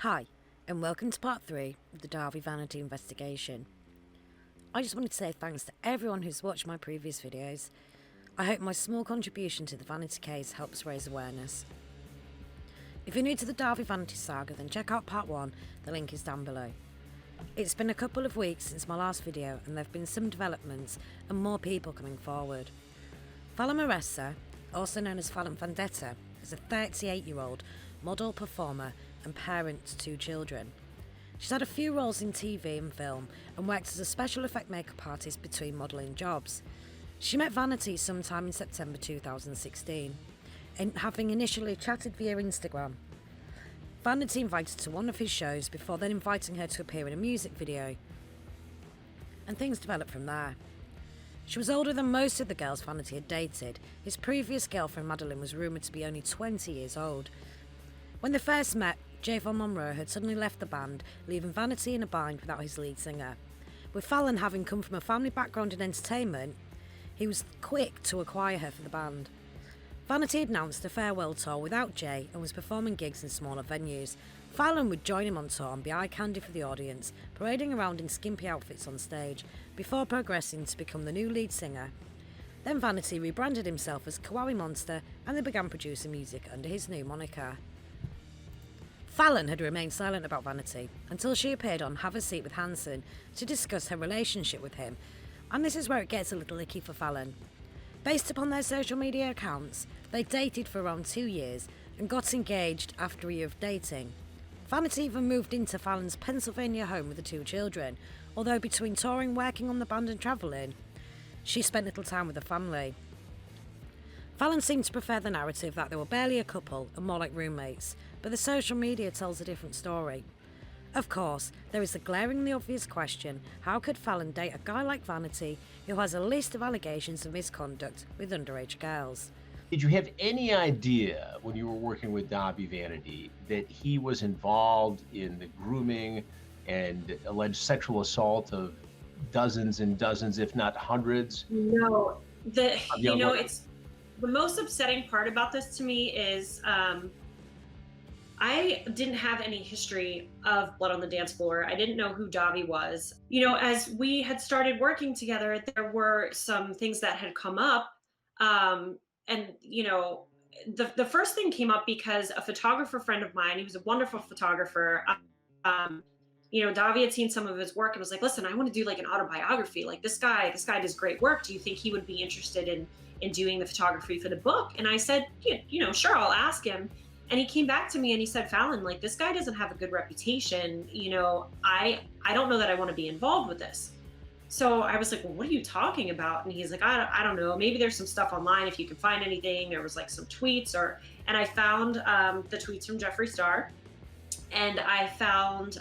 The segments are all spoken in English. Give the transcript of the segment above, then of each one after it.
Hi, and welcome to part 3 of the Dahvie Vanity investigation. I just wanted to say thanks to everyone who's watched my previous videos. I hope my small contribution to the Vanity case helps raise awareness. If you're new to the Dahvie Vanity saga, then check out part 1, the link is down below. It's been a couple of weeks since my last video and there have been some developments and more people coming forward. Fallon Vendetta, also known as Fallon Vendetta, is a 38-year-old model, performer and parent to 2 children. She's had a few roles in TV and film and worked as a special effect makeup artist between modelling jobs. She met Vanity sometime in September 2016, and having initially chatted via Instagram. Vanity invited her to one of his shows before then inviting her to appear in a music video. And things developed from there. She was older than most of the girls Vanity had dated. His previous girlfriend Madeline was rumoured to be only 20 years old. When they first met, Javon Monroe had suddenly left the band, leaving Vanity in a bind without his lead singer. With Fallon having come from a family background in entertainment, he was quick to acquire her for the band. Vanity had announced a farewell tour without Jay and was performing gigs in smaller venues. Fallon would join him on tour and be eye candy for the audience, parading around in skimpy outfits on stage, before progressing to become the new lead singer. Then Vanity rebranded himself as Kawaii Monster and they began producing music under his new moniker. Fallon had remained silent about Vanity until she appeared on Have a Seat with Hanson to discuss her relationship with him, and this is where it gets a little icky for Fallon. Based upon their social media accounts, they dated for around 2 years and got engaged after a year of dating. Vanity even moved into Fallon's Pennsylvania home with the 2 children, although between touring, working on the band and travelling, she spent little time with the family. Fallon seemed to prefer the narrative that they were barely a couple and more like roommates, but the social media tells a different story. Of course, there is the glaringly obvious question: how could Fallon date a guy like Vanity who has a list of allegations of misconduct with underage girls? Did you have any idea when you were working with Dahvie Vanity that he was involved in the grooming and alleged sexual assault of dozens and dozens, if not hundreds? No, it's the most upsetting part about this to me is I didn't have any history of blood on the dance floor. I didn't know who Dahvie was. As we had started working together, there were some things that had come up. The first thing came up because a photographer friend of mine, he was a wonderful photographer. Dahvie had seen some of his work and was like, listen, I want to do like an autobiography. Like this guy does great work. Do you think he would be interested in doing the photography for the book? And I said, sure, I'll ask him. And he came back to me and he said, Fallon, like this guy doesn't have a good reputation. I don't know that I want to be involved with this. So I was like, well, what are you talking about? And he's like, I don't know. Maybe there's some stuff online if you can find anything. There was like some tweets and I found the tweets from Jeffree Star. And I found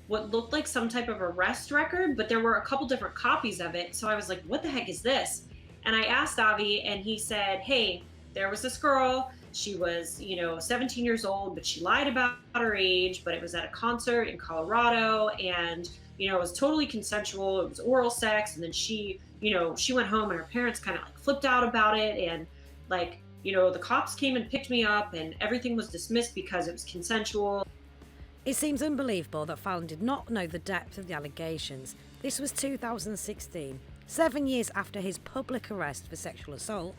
what looked like some type of arrest record, but there were a couple different copies of it. So I was like, what the heck is this? And I asked Dahvie and he said, hey, there was this girl. She was, 17 years old, but she lied about her age, but it was at a concert in Colorado and, it was totally consensual. It was oral sex. And then she went home and her parents kind of like flipped out about it. And like, the cops came and picked me up and everything was dismissed because it was consensual. It seems unbelievable that Fallon did not know the depth of the allegations. This was 2016, 7 years after his public arrest for sexual assault.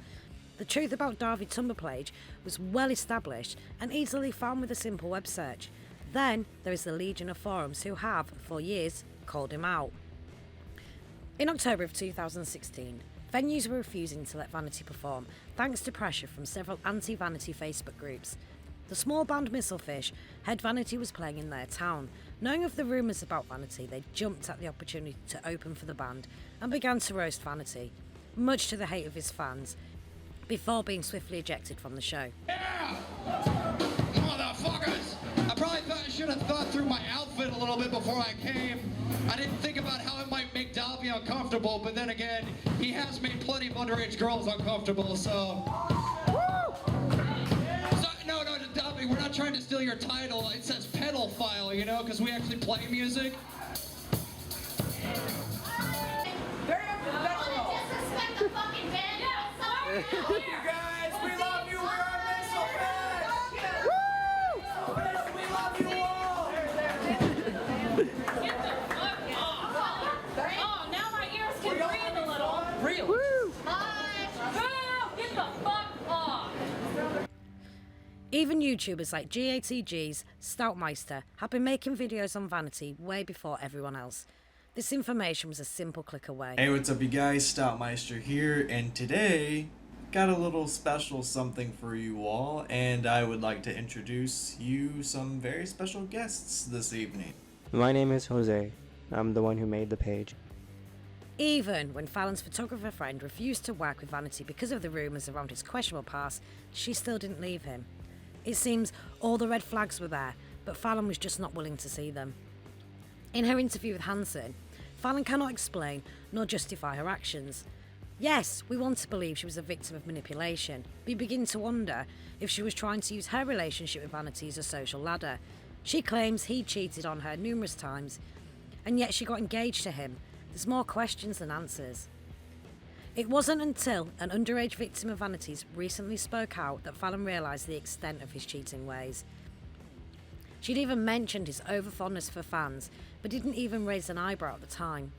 The truth about Dahvie's Tumblr page was well established and easily found with a simple web search. Then there is the legion of forums who have, for years, called him out. In October of 2016, venues were refusing to let Vanity perform thanks to pressure from several anti-Vanity Facebook groups. The small band Mistlefish heard Vanity was playing in their town. Knowing of the rumours about Vanity, they jumped at the opportunity to open for the band and began to roast Vanity, much to the hate of his fans, before being swiftly ejected from the show. Yeah! Motherfuckers! I probably should have thought through my outfit a little bit before I came. I didn't think about how it might make Dahvie uncomfortable, but then again, he has made plenty of underage girls uncomfortable, so... No, Dahvie, we're not trying to steal your title. It says pedophile, because we actually play music. Very unprofessional. Disrespect the fucking band. You guys, we love you. We're on Mistlefish. We love you all. Even YouTubers like GATG's Stoutmeister have been making videos on Vanity way before everyone else. This information was a simple click away. Hey, what's up you guys, Stoutmeister here, and today got a little special something for you all, and I would like to introduce you some very special guests this evening. My name is Jose. I'm the one who made the page. Even when Fallon's photographer friend refused to work with Vanity because of the rumours around his questionable past, she still didn't leave him. It seems all the red flags were there, but Fallon was just not willing to see them. In her interview with Hansen, Fallon cannot explain nor justify her actions. Yes, we want to believe she was a victim of manipulation, but we begin to wonder if she was trying to use her relationship with Vanity as a social ladder. She claims he cheated on her numerous times, and yet she got engaged to him. There's more questions than answers. It wasn't until an underage victim of Vanity's recently spoke out that Fallon realised the extent of his cheating ways. She'd even mentioned his over-fondness for fans, but didn't even raise an eyebrow at the time.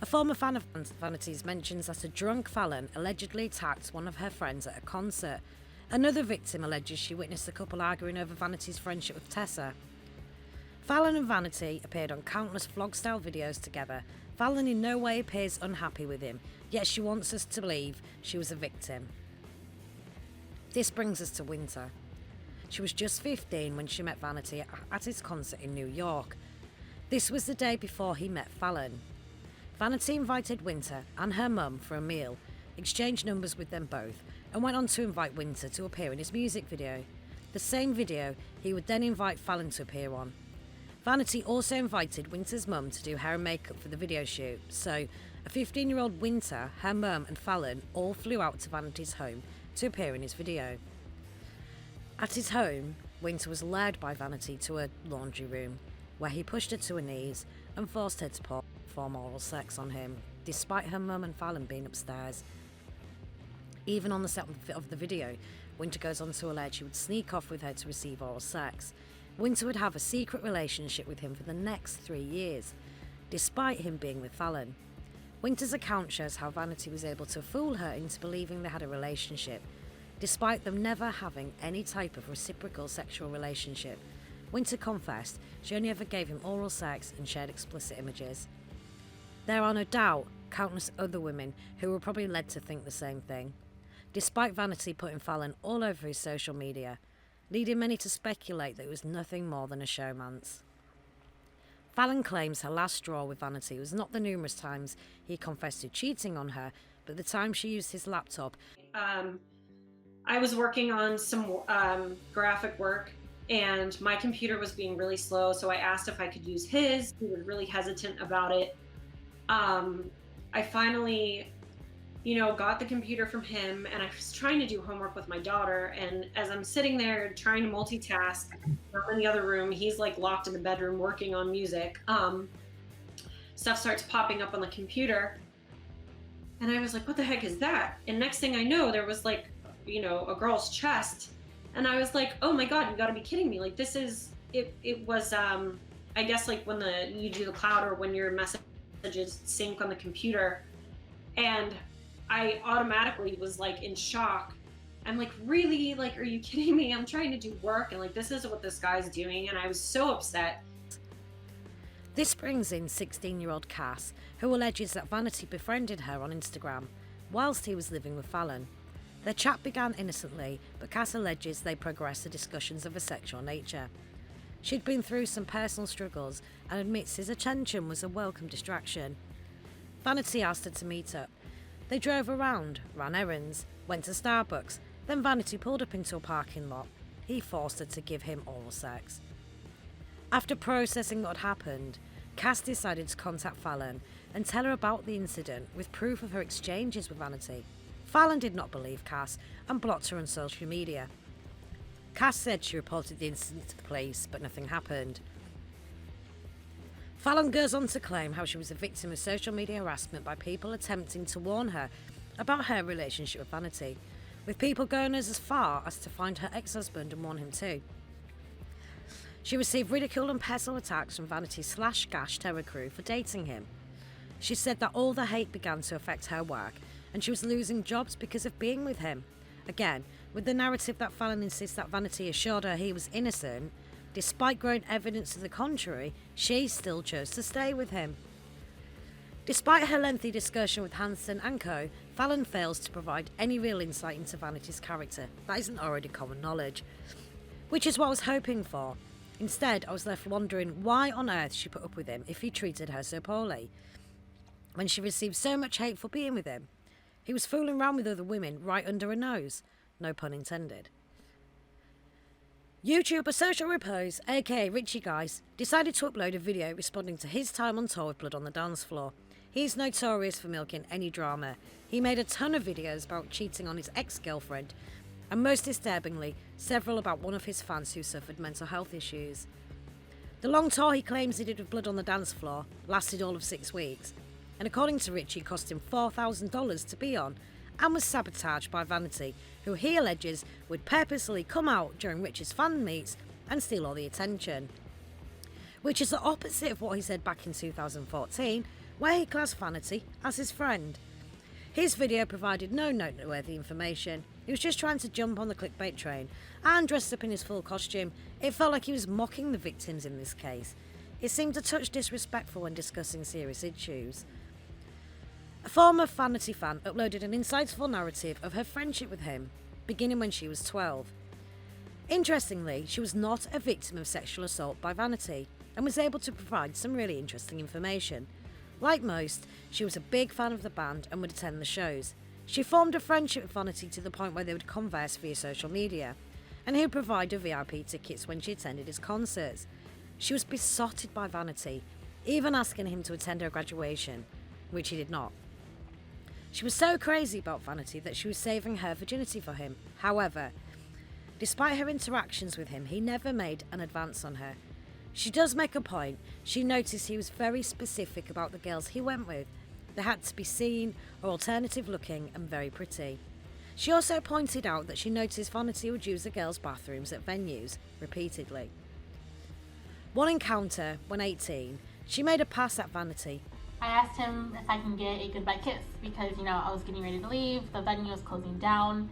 A former fan of Vanity's mentions that a drunk Fallon allegedly attacked one of her friends at a concert. Another victim alleges she witnessed the couple arguing over Vanity's friendship with Tessa. Fallon and Vanity appeared on countless vlog-style videos together. Fallon in no way appears unhappy with him, yet she wants us to believe she was a victim. This brings us to Winter. She was just 15 when she met Vanity at his concert in New York. This was the day before he met Fallon. Vanity invited Winter and her mum for a meal, exchanged numbers with them both, and went on to invite Winter to appear in his music video. The same video he would then invite Fallon to appear on. Vanity also invited Winter's mum to do hair and makeup for the video shoot, so a 15-year-old Winter, her mum and Fallon all flew out to Vanity's home to appear in his video. At his home, Winter was led by Vanity to a laundry room, where he pushed her to her knees and forced her to perform oral sex on him, despite her mum and Fallon being upstairs. Even on the set of the video, Winter goes on to allege he would sneak off with her to receive oral sex. Winter would have a secret relationship with him for the next 3 years, despite him being with Fallon. Winter's account shows how Vanity was able to fool her into believing they had a relationship, despite them never having any type of reciprocal sexual relationship. Winter confessed she only ever gave him oral sex and shared explicit images. There are no doubt countless other women who were probably led to think the same thing, despite Vanity putting Fallon all over his social media, leading many to speculate that it was nothing more than a showmance. Fallon claims her last straw with Vanity was not the numerous times he confessed to cheating on her, but the time she used his laptop. I was working on some graphic work, and my computer was being really slow, so I asked if I could use his. He was really hesitant about it. I finally, got the computer from him, and I was trying to do homework with my daughter, and as I'm sitting there trying to multitask, I'm in the other room, he's like locked in the bedroom working on music. Stuff starts popping up on the computer, and I was like, what the heck is that? And next thing I know, there was like, a girl's chest, and I was like, oh my God, you gotta be kidding me. Like, this is, it was, I guess like when you do the cloud or when your messages sync on the computer, and I automatically was like in shock. I'm like, really? Like, are you kidding me? I'm trying to do work, and like, this is what this guy's doing, and I was so upset. This brings in 16-year-old Cass, who alleges that Vanity befriended her on Instagram whilst he was living with Fallon. Their chat began innocently, but Cass alleges they progressed to discussions of a sexual nature. She'd been through some personal struggles and admits his attention was a welcome distraction. Vanity asked her to meet up. They drove around, ran errands, went to Starbucks, then Vanity pulled up into a parking lot. He forced her to give him oral sex. After processing what happened, Cass decided to contact Fallon and tell her about the incident with proof of her exchanges with Vanity. Fallon did not believe Cass and blocked her on social media. Cass said she reported the incident to the police, but nothing happened. Fallon goes on to claim how she was a victim of social media harassment by people attempting to warn her about her relationship with Vanity, with people going as far as to find her ex-husband and warn him too. She received ridicule and personal attacks from Vanity/Gash terror crew for dating him. She said that all the hate began to affect her work, and she was losing jobs because of being with him. Again, with the narrative that Fallon insists that Vanity assured her he was innocent, despite growing evidence to the contrary, she still chose to stay with him. Despite her lengthy discussion with Hansen and co, Fallon fails to provide any real insight into Vanity's character that isn't already common knowledge, which is what I was hoping for. Instead, I was left wondering why on earth she put up with him if he treated her so poorly, when she received so much hate for being with him. He was fooling around with other women right under her nose, no pun intended. YouTuber Social Repose, aka Richie Guys, decided to upload a video responding to his time on tour with Blood on the Dance Floor. He's notorious for milking any drama. He made a ton of videos about cheating on his ex-girlfriend, and most disturbingly, several about one of his fans who suffered mental health issues. The long tour he claims he did with Blood on the Dance Floor lasted all of 6 weeks, and according to Richie, cost him $4,000 to be on, and was sabotaged by Vanity, who he alleges would purposely come out during Richie's fan meets and steal all the attention. Which is the opposite of what he said back in 2014, where he classed Vanity as his friend. His video provided no noteworthy information. He was just trying to jump on the clickbait train, and dressed up in his full costume, it felt like he was mocking the victims in this case. It seemed a touch disrespectful when discussing serious issues. A former Vanity fan uploaded an insightful narrative of her friendship with him, beginning when she was 12. Interestingly, she was not a victim of sexual assault by Vanity, and was able to provide some really interesting information. Like most, she was a big fan of the band and would attend the shows. She formed a friendship with Vanity to the point where they would converse via social media, and he would provide her VIP tickets when she attended his concerts. She was besotted by Vanity, even asking him to attend her graduation, which he did not. She was so crazy about Vanity that she was saving her virginity for him. However, despite her interactions with him, he never made an advance on her. She does make a point. She noticed he was very specific about the girls he went with. They had to be seen or alternative looking and very pretty. She also pointed out that she noticed Vanity would use the girls' bathrooms at venues repeatedly. One encounter, when 18, she made a pass at Vanity. I asked him if I can get a goodbye kiss because, I was getting ready to leave, the venue was closing down,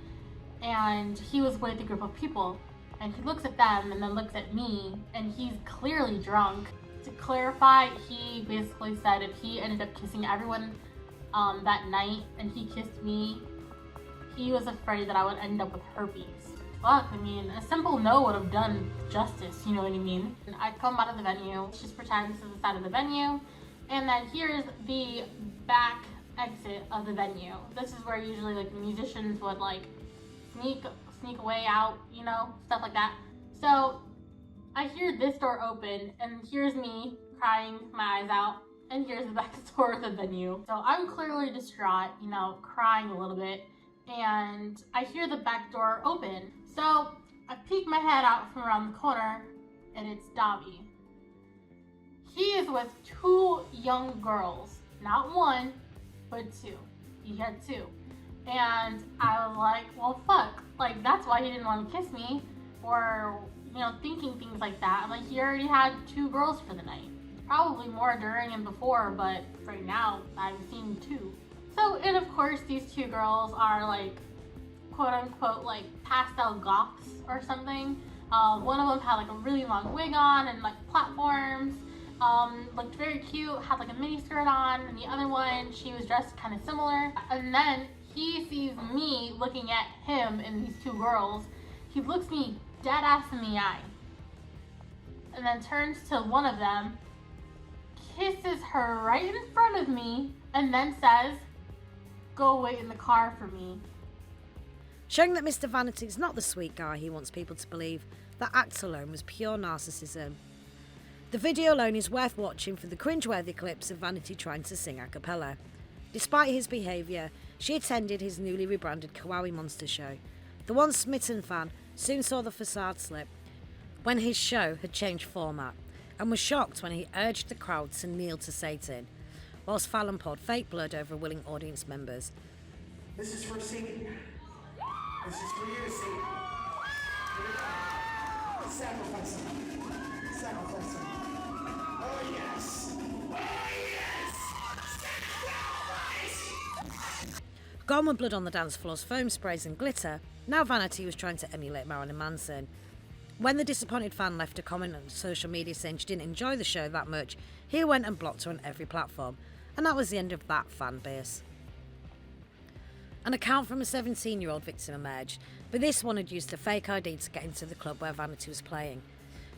and he was with a group of people. And he looks at them and then looks at me, and he's clearly drunk. To clarify, he basically said if he ended up kissing everyone that night and he kissed me, he was afraid that I would end up with herpes. Fuck, a simple no would have done justice, you know what I mean? And I come out of the venue, just pretend this is the side of the venue, and then here's the back exit of the venue. This is where usually the musicians would sneak away out, stuff like that. So I hear this door open, and here's me crying my eyes out, and here's the back door of the venue. So I'm clearly distraught, crying a little bit, and I hear the back door open. So I peek my head out from around the corner, and it's Dahvie. He is with 2 young girls, not 1, but 2. He had 2. And I was like, well, fuck. That's why he didn't want to kiss me. Or, thinking things like that. He already had 2 girls for the night. Probably more during and before, but right now, I've seen 2. So, and of course, these 2 girls are, quote-unquote, pastel goths or something. One of them had, a really long wig on and, platforms. Looked very cute, had, a mini skirt on. And the other one, she was dressed kind of similar. And then he sees me looking at him and these 2 girls. He looks me dead ass in the eye. And then turns to one of them, kisses her right in front of me, and then says, "Go wait in the car for me." Showing that Mr. Vanity is not the sweet guy he wants people to believe. That act alone was pure narcissism. The video alone is worth watching for the cringeworthy clips of Vanity trying to sing a cappella. Despite his behaviour, she attended his newly rebranded Kawaii Monster show. The once smitten fan soon saw the facade slip when his show had changed format, and was shocked when he urged the crowd to kneel to Satan, whilst Fallon poured fake blood over willing audience members. This is for Satan. This is for you, Satan. Sacrifice him. Sacrifice him. Oh yes. Oh yes. Sacrifice. Gone with blood on the dance floor's foam sprays and glitter, now Vanity was trying to emulate Marilyn Manson. When the disappointed fan left a comment on social media saying she didn't enjoy the show that much, he went and blocked her on every platform, and that was the end of that fan base. An account from a 17-year-old victim emerged, but this one had used a fake ID to get into the club where Vanity was playing.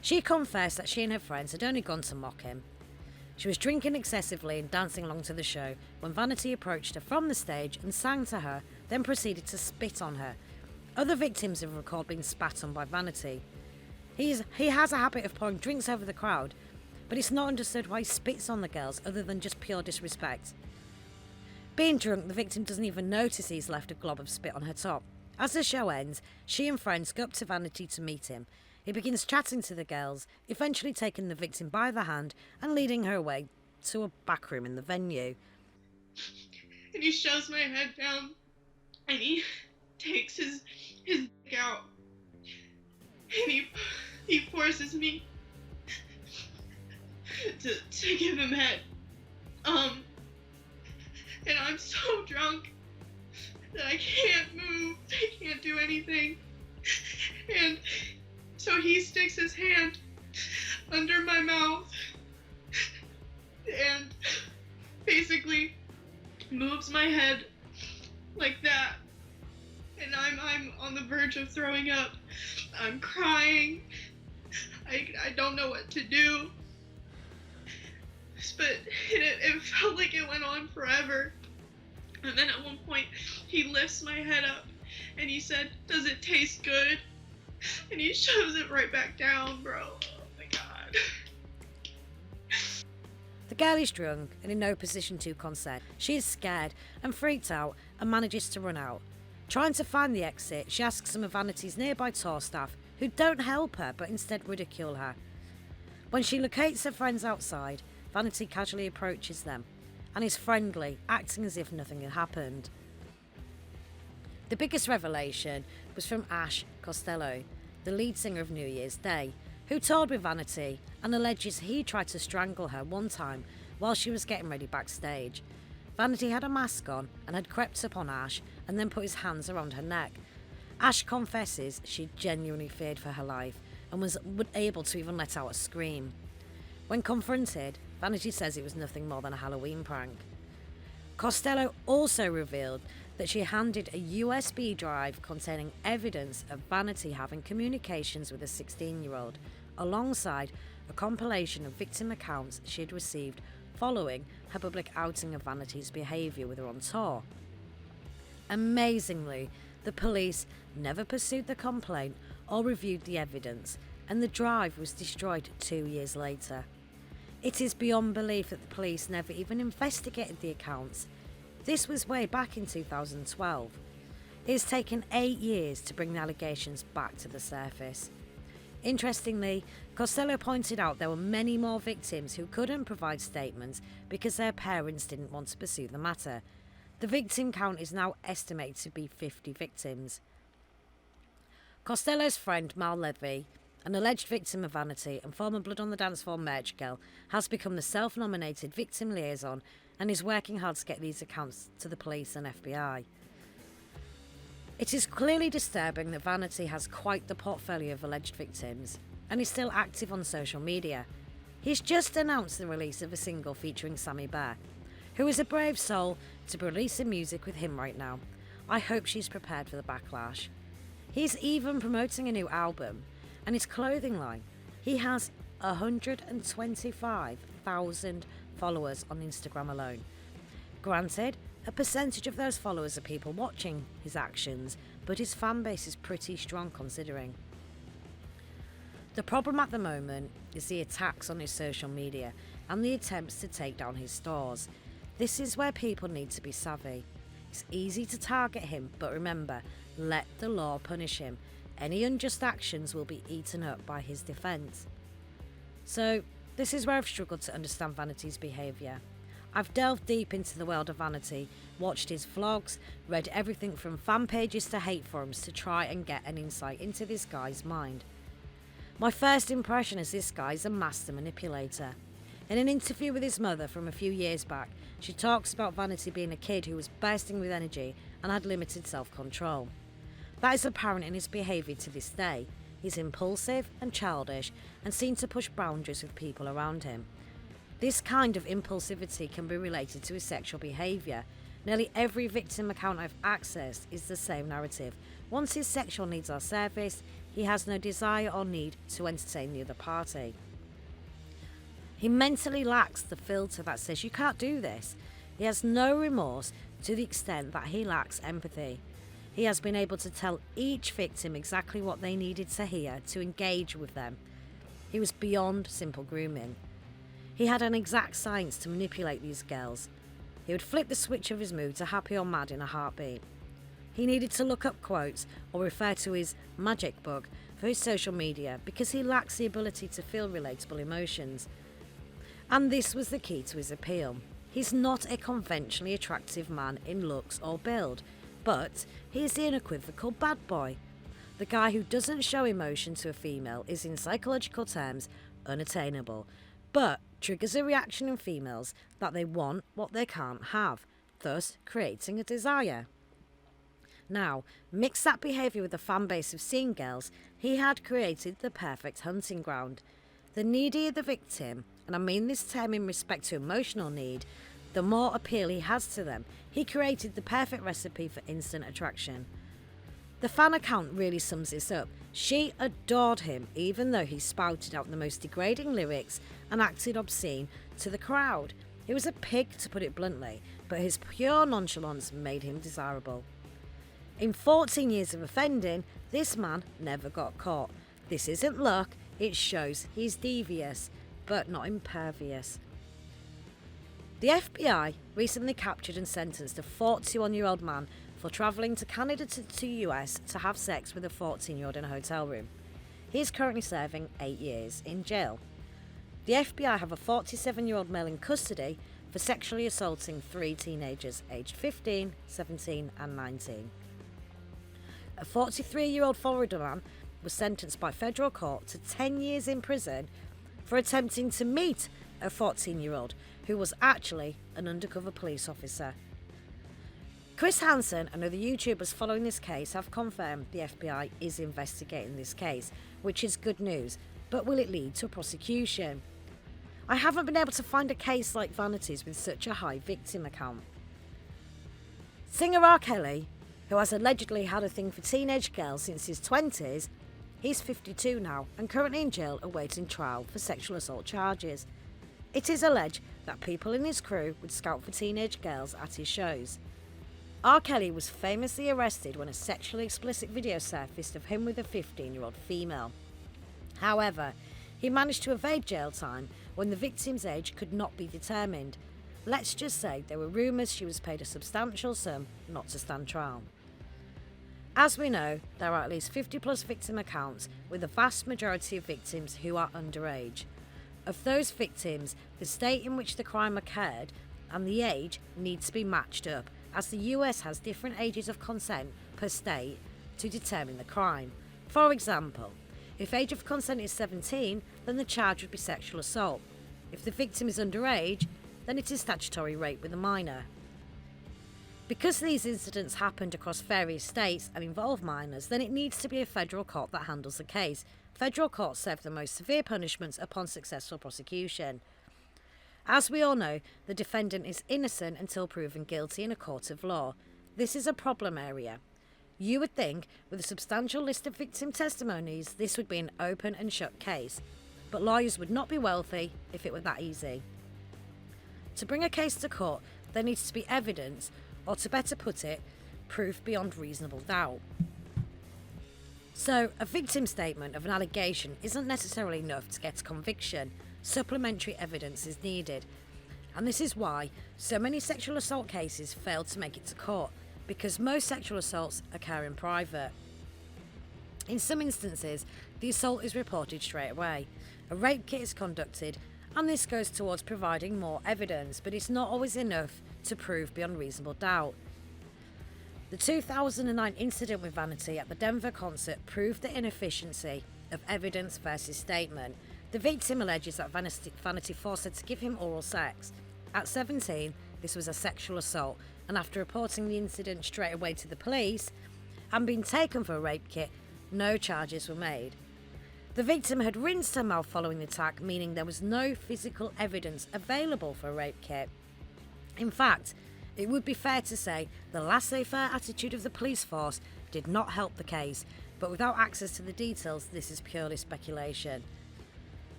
She confessed that she and her friends had only gone to mock him. She was drinking excessively and dancing along to the show when Vanity approached her from the stage and sang to her, then proceeded to spit on her. Other victims have recalled being spat on by Vanity. He has a habit of pouring drinks over the crowd, but it's not understood why he spits on the girls other than just pure disrespect. Being drunk, the victim doesn't even notice he's left a glob of spit on her top. As the show ends, she and friends go up to Vanity to meet him. He begins chatting to the girls, eventually taking the victim by the hand and leading her away to a back room in the venue. And he shoves my head down and he takes his dick out and he forces me to give him head. And I'm so drunk that I can't move, I can't do anything. And so he sticks his hand under my mouth and basically moves my head like that. And I'm on the verge of throwing up. I'm crying. I don't know what to do. But it felt like it went on forever. And then at one point, he lifts my head up and he said, "Does it taste good?" And he shoves it right back down, bro. Oh my god. The girl is drunk and in no position to consent. She is scared and freaked out and manages to run out. Trying to find the exit, she asks some of Vanity's nearby tour staff, who don't help her but instead ridicule her. When she locates her friends outside, Vanity casually approaches them and is friendly, acting as if nothing had happened. The biggest revelation was from Ash Costello, the lead singer of New Year's Day, who toured with Vanity and alleges he tried to strangle her one time while she was getting ready backstage. Vanity had a mask on and had crept up on Ash and then put his hands around her neck. Ash confesses she genuinely feared for her life and was unable to even let out a scream. When confronted, Vanity says it was nothing more than a Halloween prank. Costello also revealed that she handed a USB drive containing evidence of Vanity having communications with a 16-year-old, alongside a compilation of victim accounts she had received following her public outing of Vanity's behaviour with her on tour. Amazingly, the police never pursued the complaint or reviewed the evidence, and the drive was destroyed 2 years later. It is beyond belief that the police never even investigated the accounts. This was way back in 2012. It has taken 8 years to bring the allegations back to the surface. Interestingly, Costello pointed out there were many more victims who couldn't provide statements because their parents didn't want to pursue the matter. The victim count is now estimated to be 50 victims. Costello's friend Mal Levy, an alleged victim of Vanity and former Blood on the Dance Floor merch girl, has become the self-nominated victim liaison and is working hard to get these accounts to the police and FBI. It is clearly disturbing that Vanity has quite the portfolio of alleged victims and is still active on social media. He's just announced the release of a single featuring Sammy Bear, who is a brave soul to be releasing music with him right now. I hope she's prepared for the backlash. He's even promoting a new album and his clothing line. He has 125,000 followers on Instagram alone. Granted, a percentage of those followers are people watching his actions, but his fan base is pretty strong considering. The problem at the moment is the attacks on his social media and the attempts to take down his stores. This is where people need to be savvy. It's easy to target him, but remember, let the law punish him. Any unjust actions will be eaten up by his defence. So, this is where I've struggled to understand Vanity's behaviour. I've delved deep into the world of Vanity, watched his vlogs, read everything from fan pages to hate forums to try and get an insight into this guy's mind. My first impression is this guy's a master manipulator. In an interview with his mother from a few years back, she talks about Vanity being a kid who was bursting with energy and had limited self-control. That is apparent in his behaviour to this day. He's impulsive and childish and seen to push boundaries with people around him. This kind of impulsivity can be related to his sexual behaviour. Nearly every victim account I've accessed is the same narrative. Once his sexual needs are serviced, he has no desire or need to entertain the other party. He mentally lacks the filter that says you can't do this. He has no remorse to the extent that he lacks empathy. He has been able to tell each victim exactly what they needed to hear to engage with them. He was beyond simple grooming. He had an exact science to manipulate these girls. He would flip the switch of his mood to happy or mad in a heartbeat. He needed to look up quotes or refer to his magic book for his social media because he lacks the ability to feel relatable emotions. And this was the key to his appeal. He's not a conventionally attractive man in looks or build, but he is the unequivocal bad boy. The guy who doesn't show emotion to a female is, in psychological terms, unattainable, but triggers a reaction in females that they want what they can't have, thus creating a desire. Now, mix that behaviour with the fan base of scene girls, he had created the perfect hunting ground. The needier the victim, and I mean this term in respect to emotional need, the more appeal he has to them. He created the perfect recipe for instant attraction. The fan account really sums this up. She adored him, even though he spouted out the most degrading lyrics and acted obscene to the crowd. He was a pig, to put it bluntly, but his pure nonchalance made him desirable. In 14 years of offending, this man never got caught. This isn't luck, it shows he's devious, but not impervious. The FBI recently captured and sentenced a 41-year-old man for travelling to Canada to US to have sex with a 14-year-old in a hotel room. He is currently serving 8 years in jail. The FBI have a 47-year-old male in custody for sexually assaulting 3 teenagers aged 15, 17 and 19. A 43-year-old Florida man was sentenced by federal court to 10 years in prison for attempting to meet a 14-year-old who was actually an undercover police officer. Chris Hansen and other YouTubers following this case have confirmed the FBI is investigating this case, which is good news, but will it lead to a prosecution? I haven't been able to find a case like Vanity's with such a high victim account. Singer R. Kelly, who has allegedly had a thing for teenage girls since his 20s, he's 52 now and currently in jail awaiting trial for sexual assault charges. It is alleged that people in his crew would scout for teenage girls at his shows. R. Kelly was famously arrested when a sexually explicit video surfaced of him with a 15-year-old female. However, he managed to evade jail time when the victim's age could not be determined. Let's just say there were rumours she was paid a substantial sum not to stand trial. As we know, there are at least 50+ victim accounts, with the vast majority of victims who are underage. Of those victims, the state in which the crime occurred and the age needs to be matched up, as the US has different ages of consent per state to determine the crime. For example, if age of consent is 17, then the charge would be sexual assault. If the victim is underage, then it is statutory rape with a minor. Because these incidents happened across various states and involve minors, then it needs to be a federal court that handles the case. Federal courts serve the most severe punishments upon successful prosecution. As we all know, the defendant is innocent until proven guilty in a court of law. This is a problem area. You would think, with a substantial list of victim testimonies, this would be an open and shut case. But lawyers would not be wealthy if it were that easy. To bring a case to court, there needs to be evidence, or to better put it, proof beyond reasonable doubt. So, a victim statement of an allegation isn't necessarily enough to get a conviction. Supplementary evidence is needed. And this is why so many sexual assault cases fail to make it to court, because most sexual assaults occur in private. In some instances, the assault is reported straight away. A rape kit is conducted, and this goes towards providing more evidence, but it's not always enough to prove beyond reasonable doubt. The 2009 incident with Vanity at the Denver concert proved the inefficiency of evidence versus statement. The victim alleges that Vanity forced her to give him oral sex. At 17, this was a sexual assault, and after reporting the incident straight away to the police and being taken for a rape kit, no charges were made. The victim had rinsed her mouth following the attack, meaning there was no physical evidence available for a rape kit. In fact, it would be fair to say the laissez-faire attitude of the police force did not help the case, but without access to the details, this is purely speculation.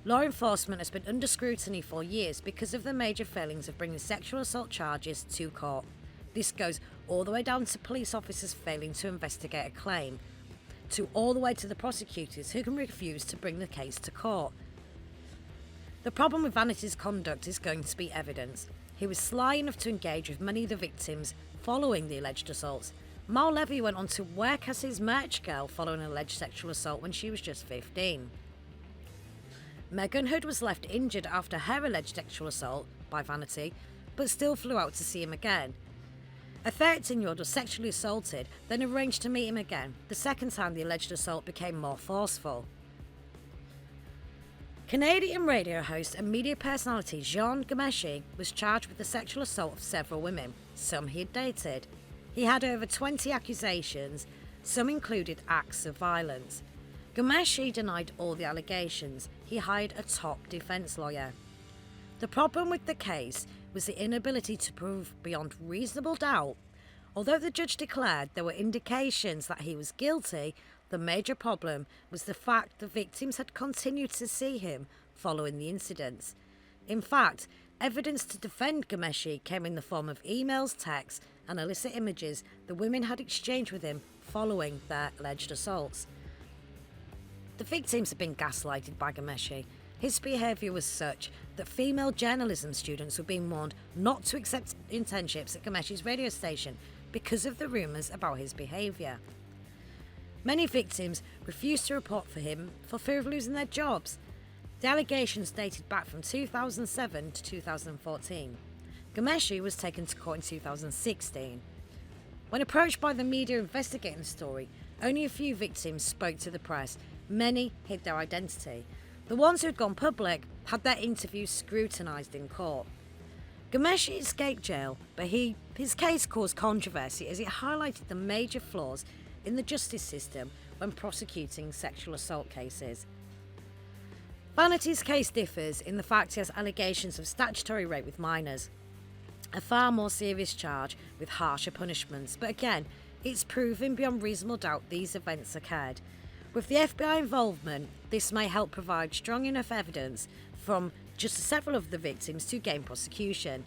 Law enforcement has been under scrutiny for years because of the major failings of bringing sexual assault charges to court. This goes all the way down to police officers failing to investigate a claim, to all the way to the prosecutors who can refuse to bring the case to court. The problem with Vanity's conduct is going to be evidence. He was sly enough to engage with many of the victims following the alleged assaults. Mal Levy went on to work as his merch girl following an alleged sexual assault when she was just 15. Megan Hood was left injured after her alleged sexual assault by Vanity, but still flew out to see him again. A 13-year-old was sexually assaulted, then arranged to meet him again. The second time the alleged assault became more forceful. Canadian radio host and media personality Jean Ghomeshi was charged with the sexual assault of several women, some he had dated. He had over 20 accusations, some included acts of violence. Ghomeshi denied all the allegations. He hired a top defence lawyer. The problem with the case was the inability to prove beyond reasonable doubt. Although the judge declared there were indications that he was guilty, the major problem was the fact the victims had continued to see him following the incidents. In fact, evidence to defend Ghomeshi came in the form of emails, texts, and illicit images the women had exchanged with him following their alleged assaults. The victims had been gaslighted by Ghomeshi. His behaviour was such that female journalism students were being warned not to accept internships at Gomeshi's radio station because of the rumours about his behaviour. Many victims refused to report for him for fear of losing their jobs. The allegations dated back from 2007 to 2014. Ghomeshi was taken to court in 2016. When approached by the media investigating the story, only a few victims spoke to the press. Many hid their identity. The ones who had gone public had their interviews scrutinised in court. Ghomeshi escaped jail, but his case caused controversy as it highlighted the major flaws in the justice system when prosecuting sexual assault cases. Vanity's case differs in the fact he has allegations of statutory rape with minors, a far more serious charge with harsher punishments, but again, it's proven beyond reasonable doubt these events occurred. With the FBI involvement, this may help provide strong enough evidence from just several of the victims to gain prosecution.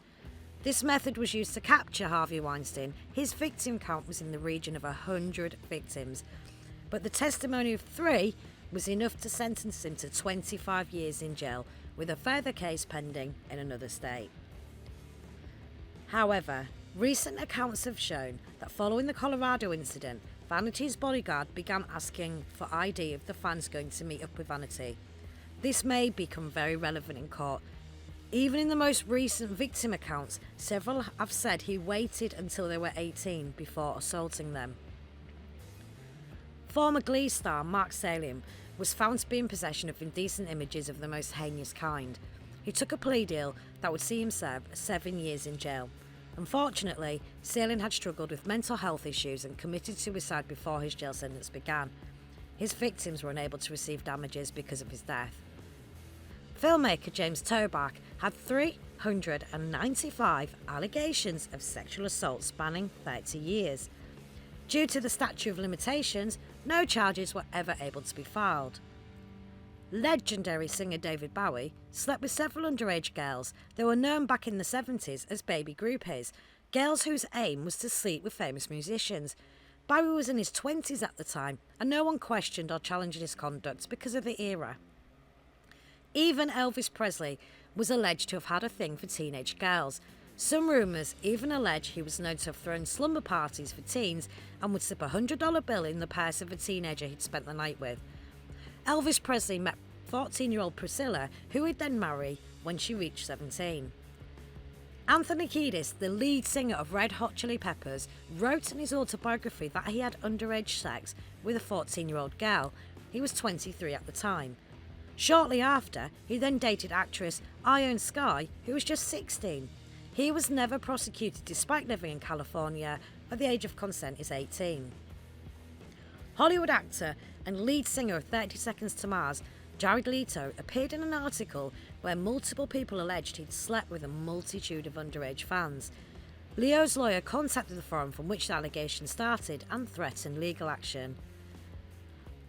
This method was used to capture Harvey Weinstein. His victim count was in the region of 100 victims, but the testimony of 3 was enough to sentence him to 25 years in jail, with a further case pending in another state. However, recent accounts have shown that following the Colorado incident, Vanity's bodyguard began asking for ID of the fans going to meet up with Vanity. This may become very relevant in court. Even in the most recent victim accounts, several have said he waited until they were 18 before assaulting them. Former Glee star Mark Salem was found to be in possession of indecent images of the most heinous kind. He took a plea deal that would see him serve 7 years in jail. Unfortunately, Salem had struggled with mental health issues and committed suicide before his jail sentence began. His victims were unable to receive damages because of his death. Filmmaker James Toback had 395 allegations of sexual assault spanning 30 years. Due to the statute of limitations, no charges were ever able to be filed. Legendary singer David Bowie slept with several underage girls that were known back in the 70s as baby groupies, girls whose aim was to sleep with famous musicians. Bowie was in his 20s at the time, and no one questioned or challenged his conduct because of the era. Even Elvis Presley was alleged to have had a thing for teenage girls. Some rumours even allege he was known to have thrown slumber parties for teens and would slip a $100 bill in the purse of a teenager he'd spent the night with. Elvis Presley met 14-year-old Priscilla, who he'd then marry when she reached 17. Anthony Kiedis, the lead singer of Red Hot Chili Peppers, wrote in his autobiography that he had underage sex with a 14-year-old girl. He was 23 at the time. Shortly after, he then dated actress Ione Skye, who was just 16. He was never prosecuted despite living in California, where the age of consent is 18. Hollywood actor and lead singer of 30 Seconds to Mars, Jared Leto, appeared in an article where multiple people alleged he'd slept with a multitude of underage fans. Leo's lawyer contacted the forum from which the allegation started and threatened legal action.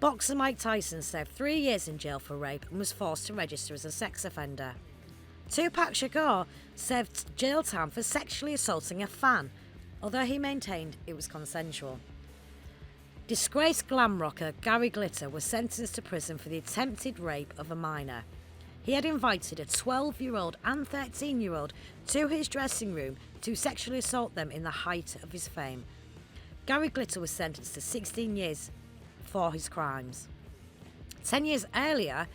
Boxer Mike Tyson served 3 years in jail for rape and was forced to register as a sex offender. Tupac Shakur served jail time for sexually assaulting a fan, although he maintained it was consensual. Disgraced glam rocker Gary Glitter was sentenced to prison for the attempted rape of a minor. He had invited a 12-year-old and 13-year-old to his dressing room to sexually assault them in the height of his fame. Gary Glitter was sentenced to 16 years for his crimes. 10 years earlier,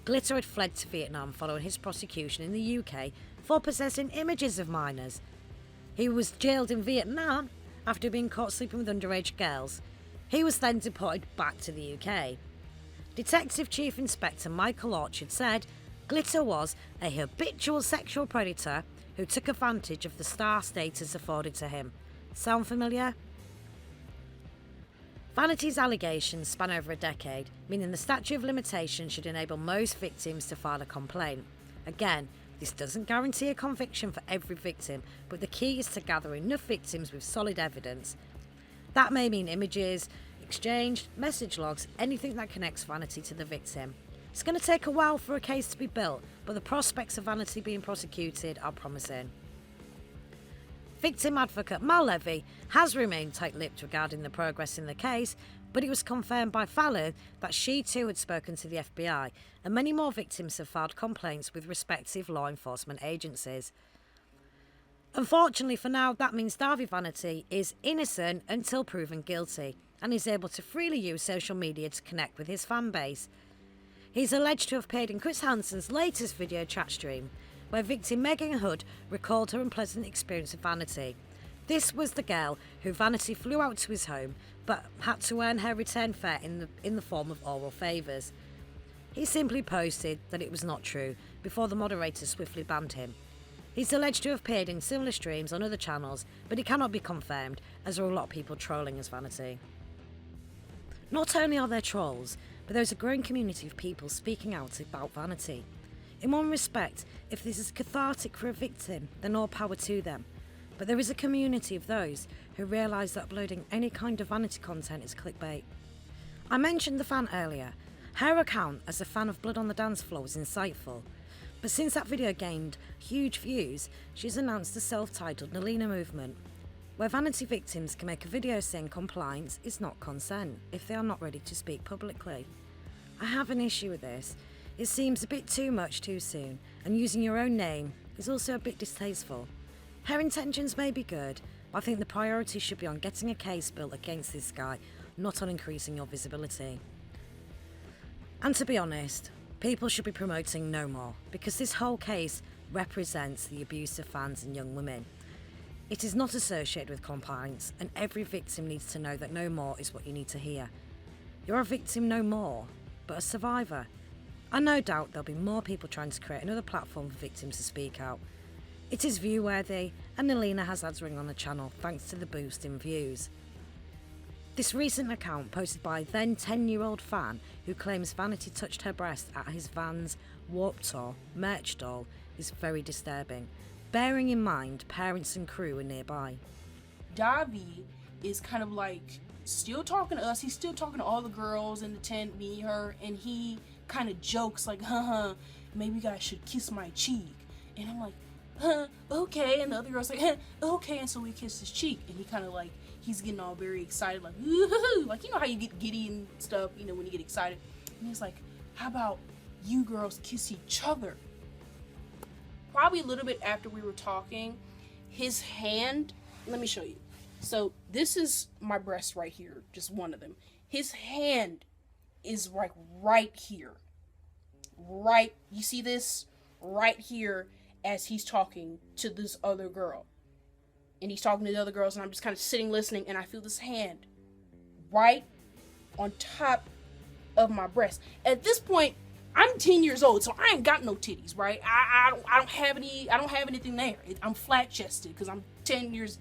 Glitter had fled to Vietnam following his prosecution in the UK for possessing images of minors. He was jailed in Vietnam after being caught sleeping with underage girls. He was then deported back to the UK. Detective Chief Inspector Michael Orchard said Glitter was a habitual sexual predator who took advantage of the star status afforded to him. Sound familiar? Vanity's allegations span over a decade, meaning the statute of limitations should enable most victims to file a complaint. Again, this doesn't guarantee a conviction for every victim, but the key is to gather enough victims with solid evidence. That may mean images, exchanged, message logs, anything that connects Vanity to the victim. It's going to take a while for a case to be built, but the prospects of Vanity being prosecuted are promising. Victim advocate Mal Levy has remained tight-lipped regarding the progress in the case, but it was confirmed by Fallon that she too had spoken to the FBI, and many more victims have filed complaints with respective law enforcement agencies. Unfortunately for now, that means Dahvie Vanity is innocent until proven guilty, and is able to freely use social media to connect with his fan base. He's alleged to have appeared in Chris Hansen's latest video chat stream, where victim Megan Hood recalled her unpleasant experience with Vanity. This was the girl who Vanity flew out to his home, but had to earn her return fare in the form of oral favours. He simply posted that it was not true, before the moderator swiftly banned him. He's alleged to have appeared in similar streams on other channels, but it cannot be confirmed, as there are a lot of people trolling as Vanity. Not only are there trolls, but there is a growing community of people speaking out about Vanity. In one respect, if this is cathartic for a victim, then all power to them. But there is a community of those who realise that uploading any kind of Vanity content is clickbait. I mentioned the fan earlier. Her account as a fan of Blood on the Dance Floor was insightful. But since that video gained huge views, she's announced the self-titled Nalina movement, where Vanity victims can make a video saying compliance is not consent if they are not ready to speak publicly. I have an issue with this. It seems a bit too much too soon, and using your own name is also a bit distasteful. Her intentions may be good, but I think the priority should be on getting a case built against this guy, not on increasing your visibility. And to be honest, people should be promoting No More, because this whole case represents the abuse of fans and young women. It is not associated with compliance, and every victim needs to know that no more is what you need to hear. You're a victim no more, but a survivor. I no doubt there'll be more people trying to create another platform for victims to speak out. It is view-worthy, and Nalina has ads running on the channel thanks to the boost in views. This recent account, posted by a then 10-year-old fan who claims Vanity touched her breast at his Vans Warped Tour merch stall, is very disturbing, bearing in mind parents and crew are nearby. Dahvie is kind of like still talking to us. He's still talking to all the girls in the tent, me, her, and he kind of jokes like, maybe you guys should kiss my cheek. And I'm like, okay. And the other girl's like, okay. And so we kiss his cheek, and he kind of like, he's getting all very excited, like, woo-hoo-hoo. Like, you know how you get giddy and stuff, you know, when you get excited. And he's like, how about you girls kiss each other? Probably a little bit after we were talking, his hand, let me show you. So this is my breast right here, just one of them. His hand is like right here. Right, you see this? Right here as he's talking to this other girl. And he's talking to the other girls, and I'm just kind of sitting listening, and I feel this hand right on top of my breast. At this point, I'm 10 years old, so I ain't got no titties, right? I don't have anything there. I'm flat chested because I'm 10 years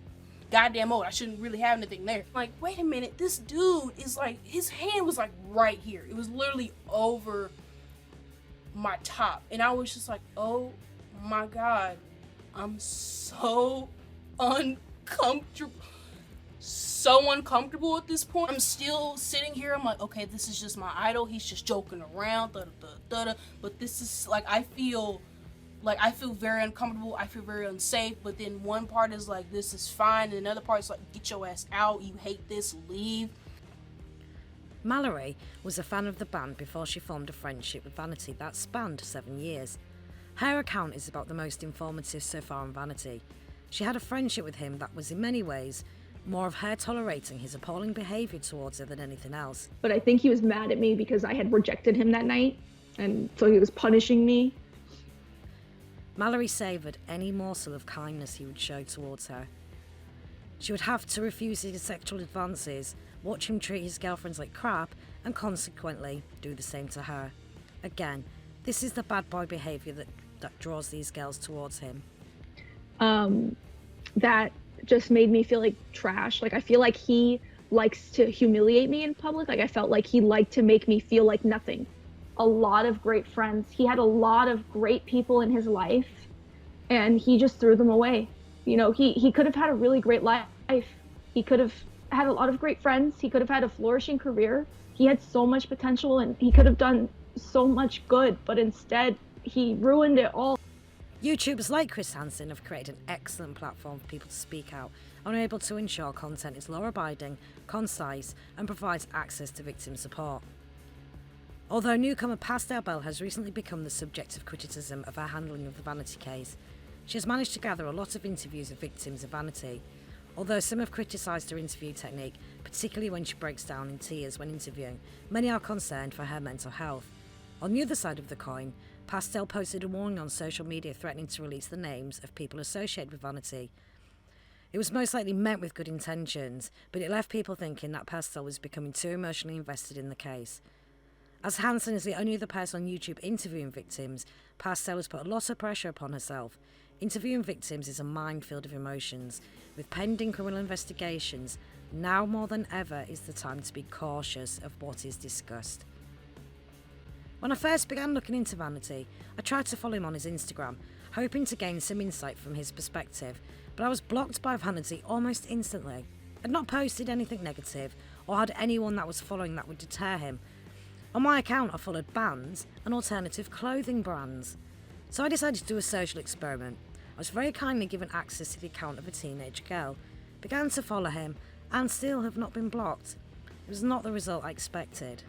goddamn old. I shouldn't really have anything there. Like, wait a minute, this dude is like, his hand was like right here. It was literally over my top. And I was just like, oh my God, I'm so uncomfortable. So uncomfortable at this point. I'm still sitting here. I'm like, okay, this is just my idol. He's just joking around. But this is like, I feel very uncomfortable. I feel very unsafe. But then one part is like, this is fine. And another part is like, get your ass out. You hate this. Leave. Mallory was a fan of the band before she formed a friendship with Vanity that spanned 7 years. Her account is about the most informative so far on Vanity. She had a friendship with him that was in many ways more of her tolerating his appalling behaviour towards her than anything else. But I think he was mad at me because I had rejected him that night, and so he was punishing me. Mallory savoured any morsel of kindness he would show towards her. She would have to refuse his sexual advances, watch him treat his girlfriends like crap, and consequently do the same to her. Again, this is the bad boy behaviour that draws these girls towards him. That just made me feel like trash. Like, I feel like he likes to humiliate me in public. Like, I felt like he liked to make me feel like nothing. A lot of great friends. He had a lot of great people in his life, and he just threw them away. You know, he could have had a really great life. He could have had a lot of great friends. He could have had a flourishing career. He had so much potential, and he could have done so much good, but instead he ruined it all. YouTubers like Chris Hansen have created an excellent platform for people to speak out and are able to ensure content is law-abiding, concise, and provides access to victim support. Although newcomer Pastel Bell has recently become the subject of criticism of her handling of the Vanity case, she has managed to gather a lot of interviews of victims of Vanity. Although some have criticised her interview technique, particularly when she breaks down in tears when interviewing, many are concerned for her mental health. On the other side of the coin, Pastel posted a warning on social media threatening to release the names of people associated with Vanity. It was most likely meant with good intentions, but it left people thinking that Pastel was becoming too emotionally invested in the case. As Hansen is the only other person on YouTube interviewing victims, Pastel has put a lot of pressure upon herself. Interviewing victims is a minefield of emotions. With pending criminal investigations, now more than ever is the time to be cautious of what is discussed. When I first began looking into Vanity, I tried to follow him on his Instagram, hoping to gain some insight from his perspective, but I was blocked by Vanity almost instantly. I'd not posted anything negative or had anyone that was following that would deter him. On my account, I followed bands and alternative clothing brands. So I decided to do a social experiment. I was very kindly given access to the account of a teenage girl, began to follow him, and still have not been blocked. It was not the result I expected.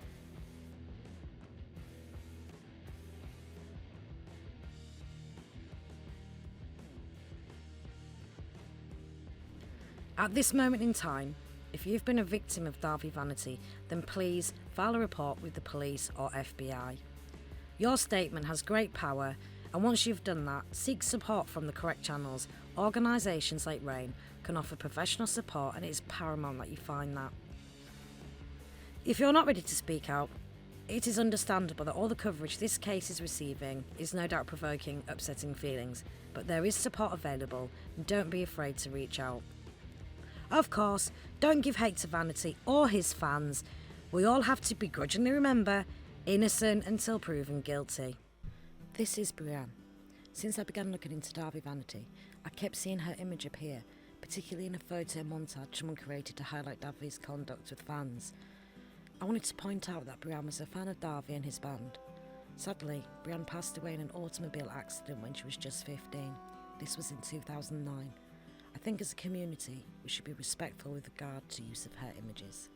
At this moment in time, if you've been a victim of Dahvie Vanity, then please file a report with the police or FBI. Your statement has great power, and once you've done that, seek support from the correct channels. Organisations like RAIN can offer professional support, and it is paramount that you find that. If you're not ready to speak out, it is understandable that all the coverage this case is receiving is no doubt provoking upsetting feelings, but there is support available, and don't be afraid to reach out. Of course, don't give hate to Vanity or his fans. We all have to begrudgingly remember, innocent until proven guilty. This is Brianne. Since I began looking into Dahvie Vanity, I kept seeing her image appear, particularly in a photo montage someone created to highlight Dahvie's conduct with fans. I wanted to point out that Brianne was a fan of Dahvie and his band. Sadly, Brianne passed away in an automobile accident when she was just 15. This was in 2009. I think as a community, we should be respectful with regard to use of her images.